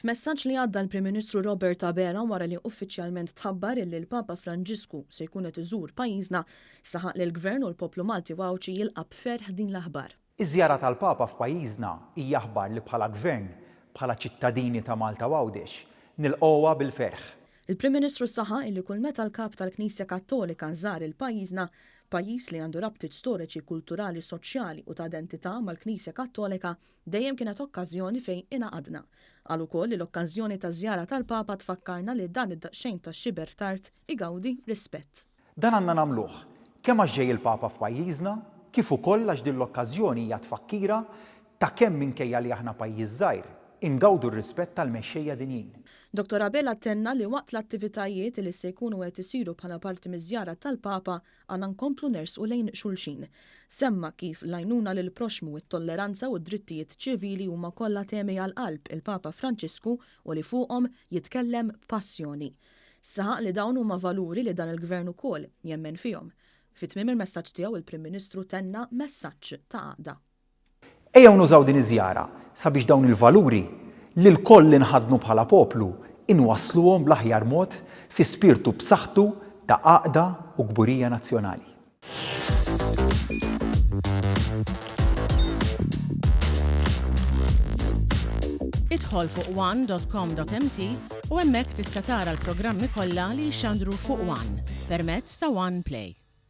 F'messaġġ li għadda l-Prim Ministru Robert Abela wara li uffiċjalment tħabbar li l-Papa Franġisku se jkun qed iżur pajjiżna, saħaq li l-Gvern u l-poplu Malti Għawdex jilqa' b'ferħ din l-aħbar. Iż-żjara tal-Papa f'pajjiżna hija aħbar li bħala Gvern, bħala ċittadini ta' Malta Għawdex, nilqgħuha bil-ferħ. Il-Prim Ministru saħaq illi kull meta l-Kap tal-Knisja Kattolika żar il-pajjiżna, pajjiż li għandu rabtiet storiċi, kulturali, soċjali u ta' identità mal-Knisja Kattolika, dejjem kienet okkażjoni fejn ingħaqadna. Qal ukoll li l-okkażjoni taż-żjara tal-Papa tfakkarna li dan id-daqsxejn tax-xiber tard igawdi rispett. Dan għandna nagħmluh kemm għax ġej il-Papa f'pajjiżna, kif ukoll għax din l-okkażjoni hija tfakkira ta' kemm minkejja li aħna pajjiż żgħir ingawdu r-rispett tal-Mexxejja dinjin. Dr. Abela tenna li waqt l-attivitajiet li se jkunu qed isiru bħala parti miż-żjara tal-Papa għandna nkomplu nersqu lejn xulxin. Semma kif l-għajnuna lil proxmu, it-tolleranza u d-drittijiet ċivili huma kollha temi għall-qalb il-Papa Franġisku u li fuqhom jitkellem b'passjoni. Saħaq li dawn huma valuri li dan il-Gvern ukoll jemmen fihom. Fit-tmiem il-messaġġ tiegħu il-Prim Ministru tenna messaġġ ta' għaqda. Ejjew nużaw din iż-żjara sabiex dawn il-valuri li l-koll inħadnu bħala poplu inwassluhom bl-aħjar mod fi spirtu b'saħħtu ta' għaqda u gburija nazzjonali. Idħol fuq one.com.mt u hemmhekk tista' tara l-programmi kollha li jxandru fuq One permezz ta' One Play.